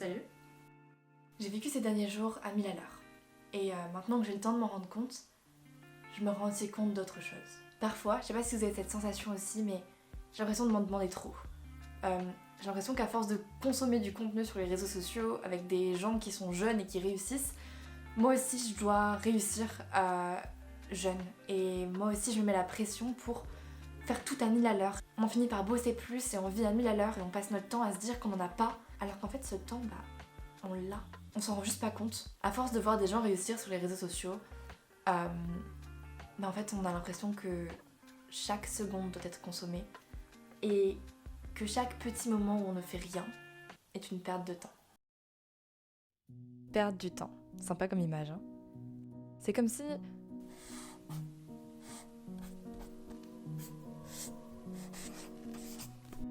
Salut. J'ai vécu ces derniers jours à 1000 à l'heure. Et maintenant que j'ai le temps de m'en rendre compte, je me rends aussi compte d'autres choses. Parfois, je sais pas si vous avez cette sensation aussi, mais j'ai l'impression de m'en demander trop. J'ai l'impression qu'à force de consommer du contenu sur les réseaux sociaux avec des gens qui sont jeunes et qui réussissent, moi aussi je dois réussir jeune. Et moi aussi je me mets la pression pour faire tout à 1000 à l'heure. On finit par bosser plus et on vit à 1000 à l'heure et on passe notre temps à se dire qu'on n'en a pas, alors qu'en fait ce temps, on l'a. On s'en rend juste pas compte. À force de voir des gens réussir sur les réseaux sociaux, en fait on a l'impression que chaque seconde doit être consommée et que chaque petit moment où on ne fait rien est une perte de temps. Perdre du temps, sympa comme image, hein. C'est comme si...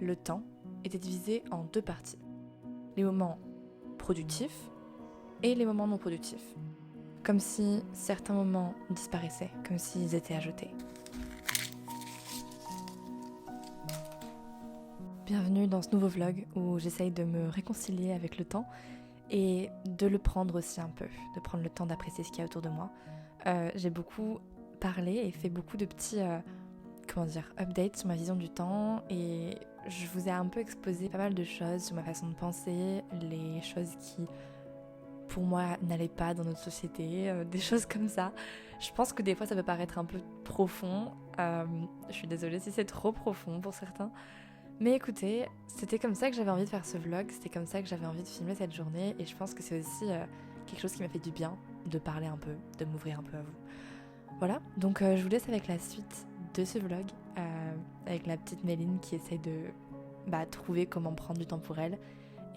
le temps était divisé en deux parties. Les moments productifs et les moments non productifs. Comme si certains moments disparaissaient, comme s'ils étaient à jeter. Bienvenue dans ce nouveau vlog où j'essaye de me réconcilier avec le temps et de le prendre aussi un peu, de prendre le temps d'apprécier ce qu'il y a autour de moi. J'ai beaucoup parlé et fait beaucoup de petits updates sur ma vision du temps et je vous ai un peu exposé pas mal de choses sur ma façon de penser, les choses qui pour moi n'allaient pas dans notre société, des choses comme ça. Je pense que des fois ça peut paraître un peu profond, je suis désolée si c'est trop profond pour certains. Mais écoutez, c'était comme ça que j'avais envie de faire ce vlog, c'était comme ça que j'avais envie de filmer cette journée et je pense que c'est aussi quelque chose qui m'a fait du bien de parler un peu, de m'ouvrir un peu à vous. Voilà, donc je vous laisse avec la suite de ce vlog, avec la petite Méline qui essaie de trouver comment prendre du temps pour elle.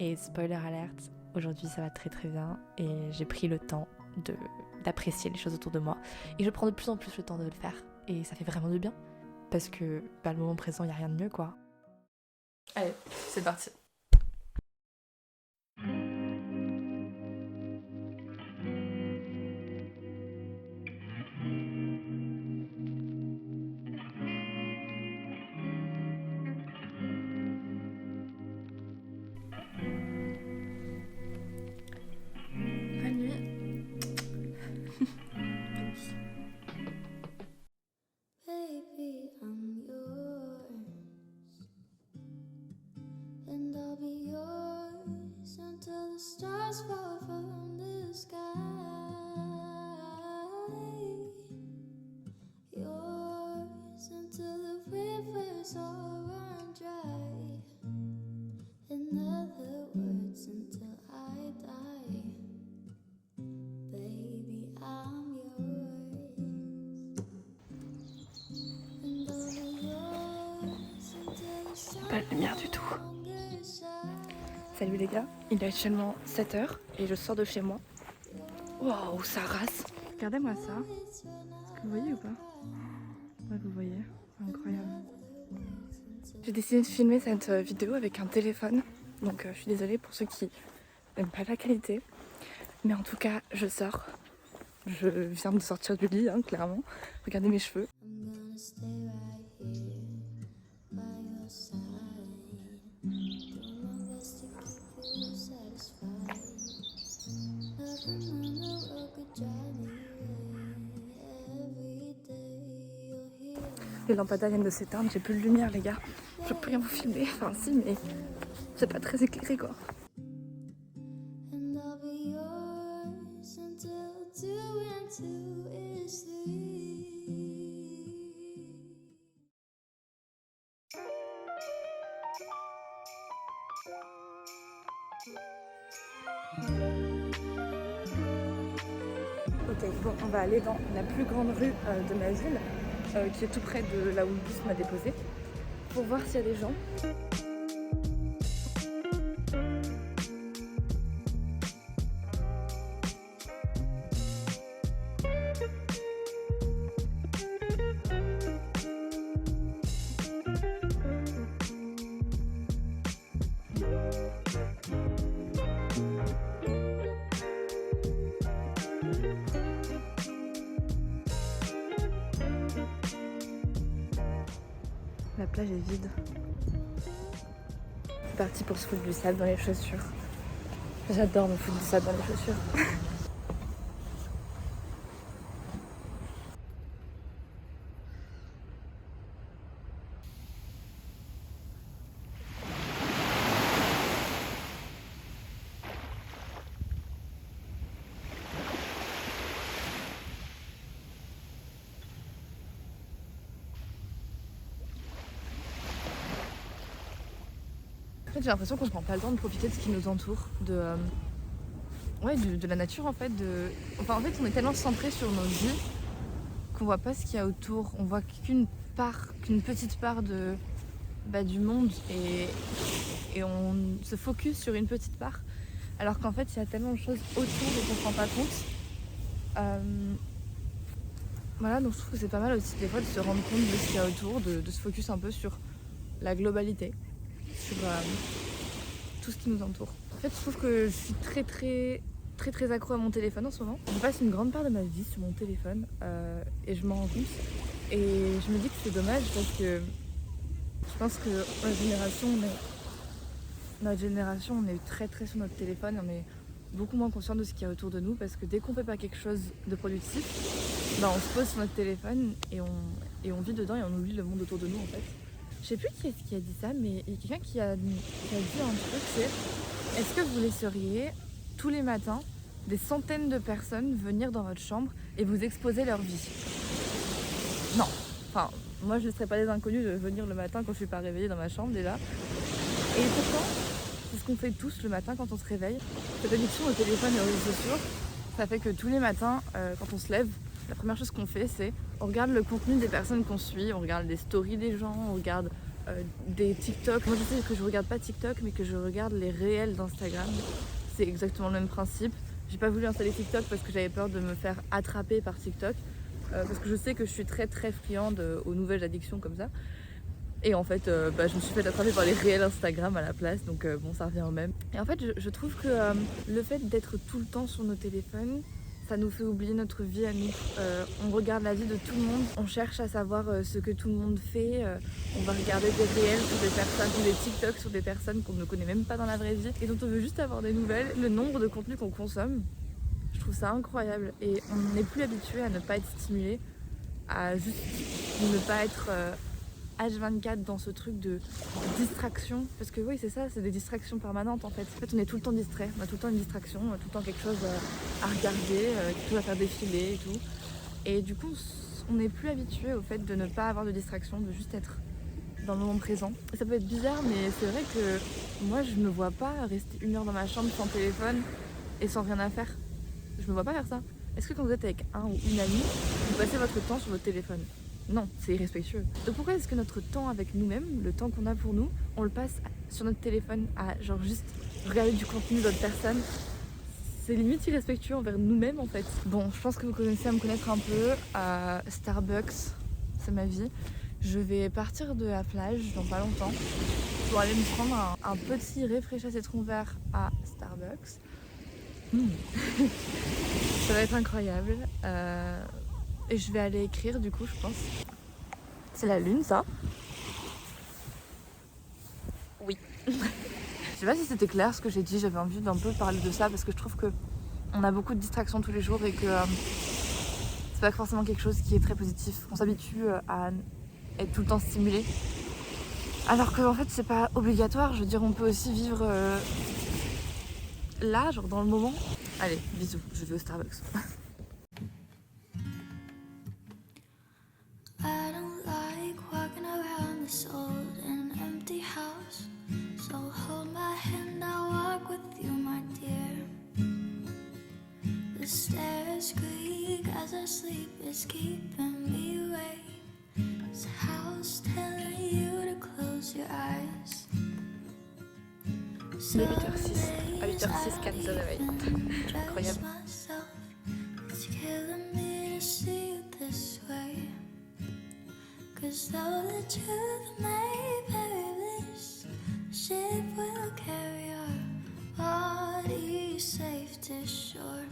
Et spoiler alert, aujourd'hui ça va très très bien et j'ai pris le temps d'apprécier les choses autour de moi. Et je prends de plus en plus le temps de le faire et ça fait vraiment du bien. Parce que le moment présent, il n'y a rien de mieux quoi. Allez, c'est parti. Bonne nuit. Baby, I'm yours, and I'll be yours until the stars fall from the sky. Yours until the rivers all run dry. In other words, until I die. Baby, I'm yours. Pas de lumière du tout. Salut les gars, il est actuellement 7h et je sors de chez moi. Waouh, ça rase. Regardez-moi ça. Est-ce que vous voyez ou pas? Ouais, vous voyez. Incroyable. J'ai décidé de filmer cette vidéo avec un téléphone. Donc je suis désolée pour ceux qui n'aiment pas la qualité. Mais en tout cas, je sors. Je viens de sortir du lit, hein, clairement. Regardez mes cheveux. I'm gonna stay right here by your side. Do my best to keep you satisfied. Nothing on the road could drive me away. Every day you're here. Les lampadaires viennent de s'éteindre, j'ai plus de lumière les gars. Je peux rien vous filmer, enfin si mais c'est pas très éclairé quoi. And I'll be yours until 2 and 2 is 3. Ok, bon, on va aller dans la plus grande rue de ma ville, qui est tout près de là où le bus m'a déposé, pour voir s'il y a des gens. La plage est vide. C'est parti pour se foutre du sable dans les chaussures. J'adore me foutre de ça dans les chaussures. En fait, j'ai l'impression qu'on prend pas le temps de profiter de ce qui nous entoure, de la nature en fait. Enfin, en fait, on est tellement centré sur nos vies qu'on voit pas ce qu'il y a autour. On voit qu'une petite part du monde et on se focus sur une petite part. Alors qu'en fait, il y a tellement de choses autour et qu'on se rend pas compte. Voilà, donc je trouve que c'est pas mal aussi des fois de se rendre compte de ce qu'il y a autour, de se focus un peu sur la globalité, sur tout ce qui nous entoure. En fait, je trouve que je suis très accro à mon téléphone en ce moment. Je passe une grande part de ma vie sur mon téléphone et je m'en rends compte. Et je me dis que c'est dommage parce que je pense que notre génération, on est très sur notre téléphone, on est beaucoup moins conscient de ce qu'il y a autour de nous parce que dès qu'on fait pas quelque chose de productif, on se pose sur notre téléphone et on vit dedans et on oublie le monde autour de nous en fait. Je sais plus qui est-ce qui a dit ça, mais il y a quelqu'un qui a dit un truc, c'est: est-ce que vous laisseriez tous les matins des centaines de personnes venir dans votre chambre et vous exposer leur vie? Non. Enfin, moi je ne laisserais pas des inconnus de venir le matin quand je suis pas réveillée dans ma chambre déjà. Et pourtant, c'est ce qu'on fait tous le matin quand on se réveille. Cette addiction au téléphone et aux réseaux sociaux, ça fait que tous les matins, quand on se lève, la première chose qu'on fait, c'est on regarde le contenu des personnes qu'on suit, on regarde les stories des gens, on regarde des TikTok. Moi je sais que je regarde pas TikTok, mais que je regarde les réels d'Instagram. C'est exactement le même principe. J'ai pas voulu installer TikTok parce que j'avais peur de me faire attraper par TikTok. Parce que je sais que je suis très friande aux nouvelles addictions comme ça. Et en fait, je me suis fait attraper par les réels Instagram à la place, donc ça revient au même. Et en fait, je trouve que le fait d'être tout le temps sur nos téléphones, ça nous fait oublier notre vie à nous. On regarde la vie de tout le monde, on cherche à savoir ce que tout le monde fait, on va regarder des réels sur des personnes, ou des TikTok sur des personnes qu'on ne connaît même pas dans la vraie vie, et dont on veut juste avoir des nouvelles. Le nombre de contenus qu'on consomme, je trouve ça incroyable. Et on n'est plus habitué à ne pas être stimulé, à juste ne pas être H24 dans ce truc de distraction. Parce que oui, c'est ça, c'est des distractions permanentes en fait. En fait, on est tout le temps distrait, on a tout le temps une distraction, tout le temps quelque chose à regarder, quelque chose à faire défiler et tout. Et du coup, on n'est plus habitué au fait de ne pas avoir de distraction, de juste être dans le moment présent. Et ça peut être bizarre, mais c'est vrai que moi, je me vois pas rester 1 heure dans ma chambre sans téléphone et sans rien à faire. Je me vois pas faire ça. Est-ce que quand vous êtes avec un ou une amie, vous passez votre temps sur votre téléphone? Non, c'est irrespectueux. Donc pourquoi est-ce que notre temps avec nous-mêmes, le temps qu'on a pour nous, on le passe sur notre téléphone à genre juste regarder du contenu d'autres personnes? C'est limite irrespectueux envers nous-mêmes en fait. Bon, je pense que vous commencez à me connaître un peu. Starbucks, c'est ma vie. Je vais partir de la plage dans pas longtemps pour aller me prendre un petit réfléchisseur citron vert à Starbucks. Ça va être incroyable. Et je vais aller écrire du coup, je pense. C'est la lune, ça? Oui. Je sais pas si c'était clair ce que j'ai dit, j'avais envie d'un peu parler de ça parce que je trouve que on a beaucoup de distractions tous les jours et que c'est pas forcément quelque chose qui est très positif. On s'habitue à être tout le temps stimulé. Alors que en fait c'est pas obligatoire, je veux dire on peut aussi vivre là, genre dans le moment. Allez, bisous, je vais au Starbucks. I don't like walking around this old and empty house. So hold my hand, I'll walk with you, my dear. The stairs creak as I sleep, is keeping me awake. This house telling you to close your eyes. Il est 8h06. À 8h06, Cannes se réveille. Incroyable. It's killing me to see you this way. 'Cause though the truth may vary, this ship will carry our bodies safe to shore.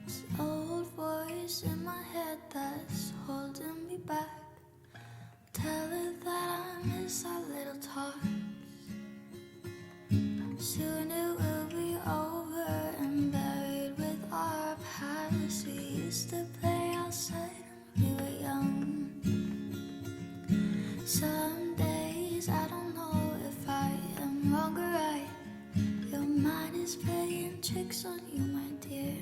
This old voice in my head that's holding me back said we were young. Some days I don't know if I am wrong or right. Your mind is playing tricks on you, my dear.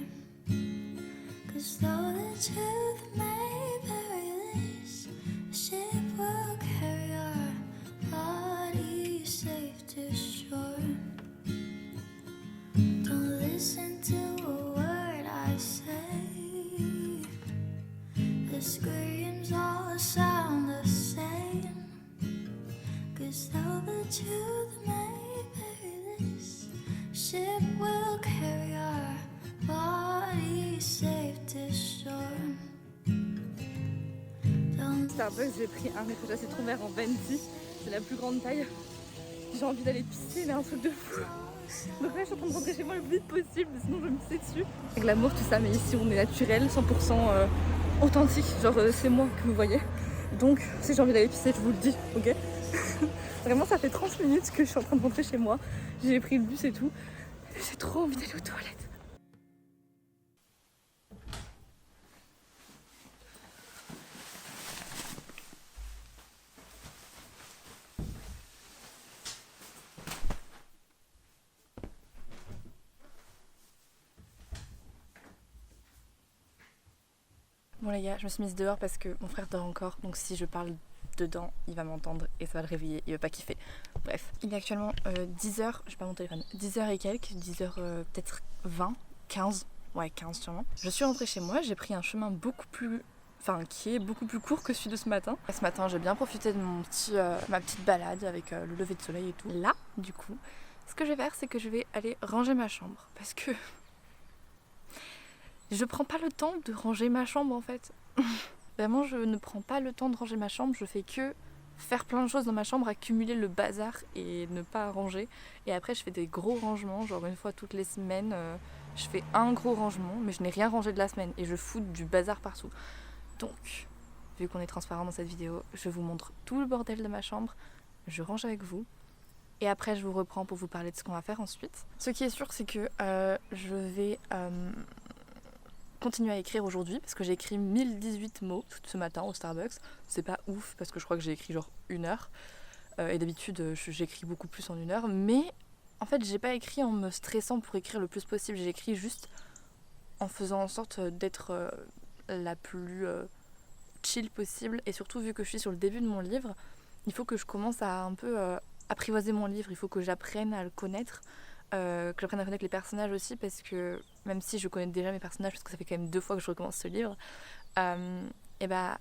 'Cause though the truth may perilous, the ship will carry our bodies safe to shore. Don't listen to a word I say. The screams all sound the same. 'Cause though the truth may perilous, ship will carry our bodies safe to shore. Starbucks, j'ai pris un réfrigérateur citron vert en venti, c'est la plus grande taille. J'ai envie d'aller pisser, mais un truc de fou. Donc là, je suis en train de rentrer chez moi le plus vite possible, sinon je vais me pisser dessus. Avec l'amour, tout ça, mais ici on est naturel, 100% authentique, genre c'est moi que vous voyez. Donc si j'ai envie d'aller pisser, je vous le dis, ok? Vraiment, ça fait 30 minutes que je suis en train de rentrer chez moi. J'ai pris le bus et tout. J'ai trop envie d'aller aux toilettes. Bon les gars, je me suis mise dehors parce que mon frère dort encore, donc si je parle dedans, il va m'entendre et ça va le réveiller, il va pas kiffer. Bref, il est actuellement 10h, j'ai pas mon téléphone, 10h et quelques, 10h peut-être 20, 15, ouais 15 sûrement. Je suis rentrée chez moi, j'ai pris un chemin qui est beaucoup plus court que celui de ce matin. Et ce matin, j'ai bien profité de ma petite balade avec le lever de soleil et tout. Là, du coup, ce que je vais faire, c'est que je vais aller ranger ma chambre parce que je prends pas le temps de ranger ma chambre en fait. Vraiment, je ne prends pas le temps de ranger ma chambre. Je fais que faire plein de choses dans ma chambre, accumuler le bazar et ne pas ranger. Et après, je fais des gros rangements, genre une fois toutes les semaines. Je fais un gros rangement, mais je n'ai rien rangé de la semaine et je fous du bazar partout. Donc, vu qu'on est transparent dans cette vidéo, je vous montre tout le bordel de ma chambre. Je range avec vous. Et après, je vous reprends pour vous parler de ce qu'on va faire ensuite. Ce qui est sûr, c'est que je vais continuer à écrire aujourd'hui parce que j'ai écrit 1018 mots ce matin au Starbucks. C'est pas ouf parce que je crois que j'ai écrit genre 1 heure. Et d'habitude, j'écris beaucoup plus en 1 heure. Mais en fait, j'ai pas écrit en me stressant pour écrire le plus possible. J'ai écrit juste en faisant en sorte d'être la plus chill possible. Et surtout, vu que je suis sur le début de mon livre, il faut que je commence à un peu apprivoiser mon livre. Il faut que j'apprenne à le connaître. Que j'apprenne à connaître les personnages aussi parce que même si je connais déjà mes personnages parce que ça fait quand même 2 fois que je recommence ce livre, et bah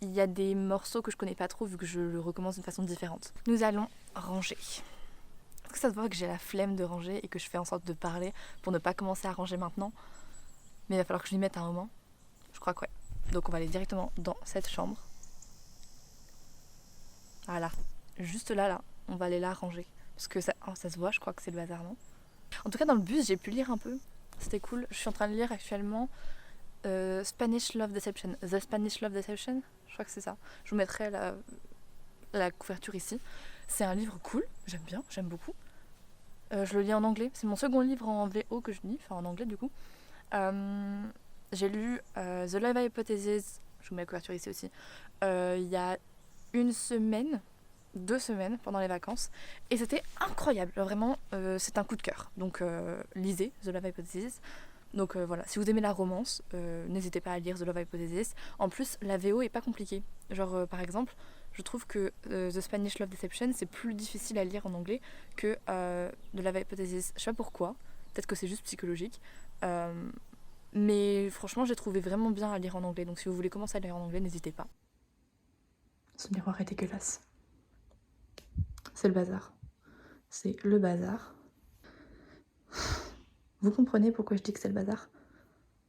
il y a des morceaux que je connais pas trop vu que je le recommence d'une façon différente. Nous allons ranger. Est-ce que ça se voit que j'ai la flemme de ranger et que je fais en sorte de parler pour ne pas commencer à ranger maintenant? Mais il va falloir que je m'y mette un moment. Je crois que ouais. Donc on va aller directement dans cette chambre. Voilà. Juste là, on va aller la ranger. Parce que ça se voit, je crois que c'est le bazar, non? En tout cas, dans le bus, j'ai pu lire un peu. C'était cool. Je suis en train de lire actuellement Spanish Love Deception. The Spanish Love Deception. Je crois que c'est ça. Je vous mettrai la couverture ici. C'est un livre cool. J'aime bien, j'aime beaucoup. Je le lis en anglais. C'est mon second livre en VO que je lis. Enfin, en anglais, du coup. J'ai lu The Love Hypothesis. Je vous mets la couverture ici aussi. Il y a 2 semaines pendant les vacances et c'était incroyable, vraiment c'est un coup de cœur, donc lisez The Love Hypothesis. Donc voilà, si vous aimez la romance, n'hésitez pas à lire The Love Hypothesis. En plus la VO est pas compliquée, genre par exemple je trouve que The Spanish Love Deception c'est plus difficile à lire en anglais que The Love Hypothesis. Je sais pas pourquoi, peut-être que c'est juste psychologique, mais franchement j'ai trouvé vraiment bien à lire en anglais, donc si vous voulez commencer à lire en anglais, n'hésitez pas. Ce miroir est dégueulasse. C'est le bazar. C'est le bazar. Vous comprenez pourquoi je dis que c'est le bazar?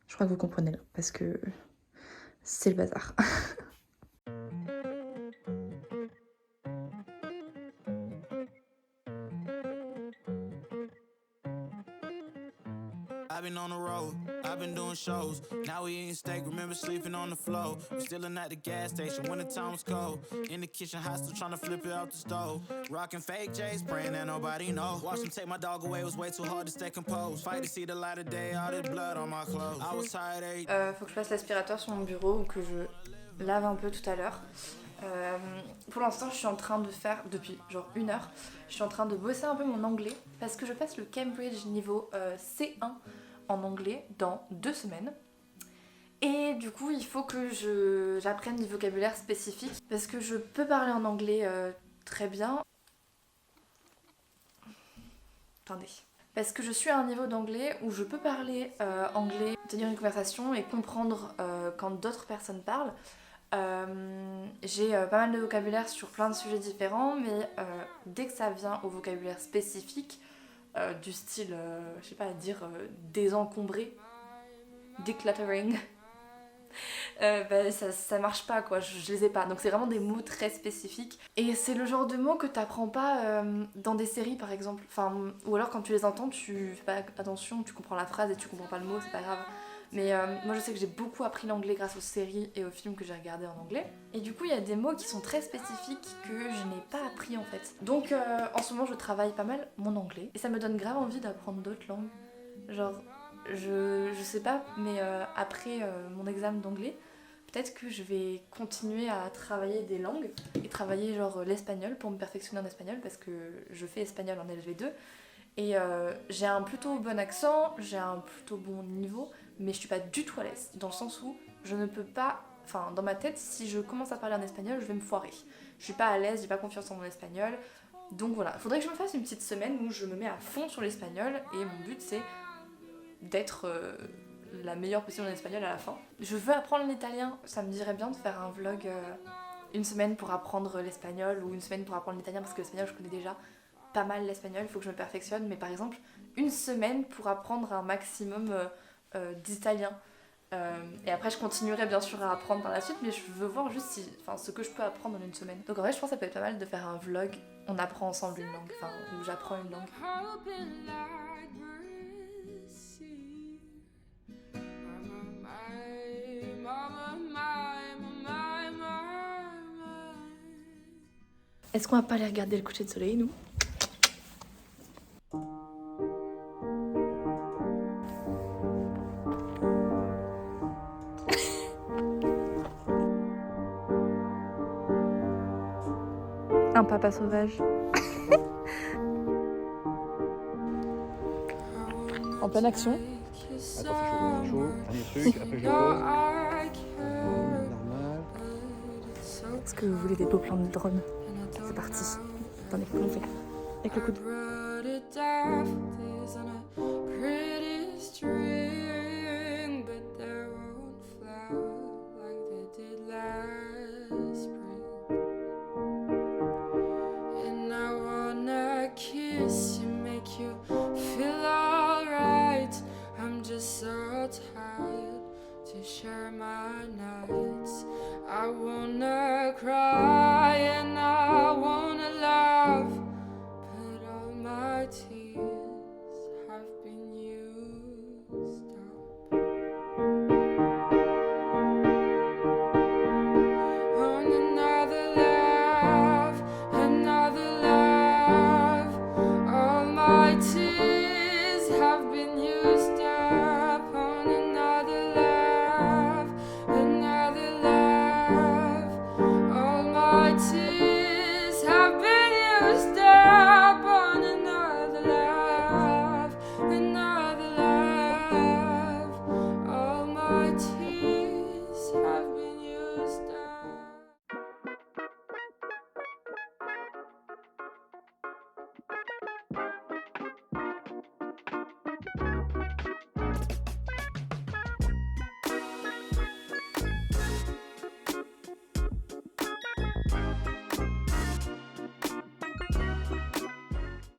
Je crois que vous comprenez là, parce que c'est le bazar. I've been on the road, I've been doing shows. clothes. Now we eating steak, remember sleeping on the floor. We stealing at the gas station when the time was cold. In the kitchen, hot still trying to flip it out the stove. Rocking fake J's, praying that nobody know. Watch them take my dog away, it was way too hard to stay composed. Fight to see the light of day, all this blood on my clothes. I was tired Faut que je fasse l'aspirateur sur mon bureau ou que je lave un peu tout à l'heure. Pour l'instant, je suis en train de faire, depuis genre 1 heure, je suis en train de bosser un peu mon anglais parce que je passe le Cambridge niveau C1 en anglais dans 2 semaines. Et du coup, il faut que j'apprenne du vocabulaire spécifique parce que je peux parler en anglais très bien. Attendez. Parce que je suis à un niveau d'anglais où je peux parler anglais, tenir une conversation et comprendre quand d'autres personnes parlent. J'ai pas mal de vocabulaire sur plein de sujets différents, mais dès que ça vient au vocabulaire spécifique, du style, je sais pas, dire désencombrer, decluttering, ça marche pas quoi, je les ai pas. Donc c'est vraiment des mots très spécifiques. Et c'est le genre de mots que t'apprends pas dans des séries par exemple. Enfin, ou alors quand tu les entends, tu fais pas attention, tu comprends la phrase et tu comprends pas le mot, c'est pas grave. Mais moi je sais que j'ai beaucoup appris l'anglais grâce aux séries et aux films que j'ai regardés en anglais. Et du coup il y a des mots qui sont très spécifiques que je n'ai pas appris en fait. Donc en ce moment je travaille pas mal mon anglais. Et ça me donne grave envie d'apprendre d'autres langues. Genre je sais pas, mais après mon examen d'anglais, peut-être que je vais continuer à travailler des langues. Et travailler genre l'espagnol pour me perfectionner en espagnol parce que je fais espagnol en LV2. Et j'ai un plutôt bon accent, j'ai un plutôt bon niveau, mais je suis pas du tout à l'aise, dans le sens où je ne peux pas, enfin dans ma tête, si je commence à parler en espagnol, je vais me foirer. Je suis pas à l'aise, j'ai pas confiance en mon espagnol, donc voilà, faudrait que je me fasse une petite semaine où je me mets à fond sur l'espagnol, et mon but c'est d'être la meilleure possible en espagnol à la fin. Je veux apprendre l'italien, ça me dirait bien de faire un vlog une semaine pour apprendre l'espagnol, ou une semaine pour apprendre l'italien, parce que l'espagnol je connais déjà pas mal l'espagnol, il faut que je me perfectionne, mais par exemple une semaine pour apprendre un maximum d'italien. Et après je continuerai bien sûr à apprendre par la suite, mais je veux voir juste ce que je peux apprendre en une semaine. Donc en vrai je pense que ça peut être pas mal de faire un vlog, on apprend ensemble une langue, enfin où j'apprends une langue. Est-ce qu'on va pas aller regarder le coucher de soleil nous ? Un papa sauvage. En pleine action. Attends, c'est chaud, dernier truc, après je pose. Normal. Est-ce que vous voulez des beaux plans de drone ? C'est parti. Attendez, comment on fait ? Avec le coude. Share my nights. I wanna cry and I wanna laugh, but all my tears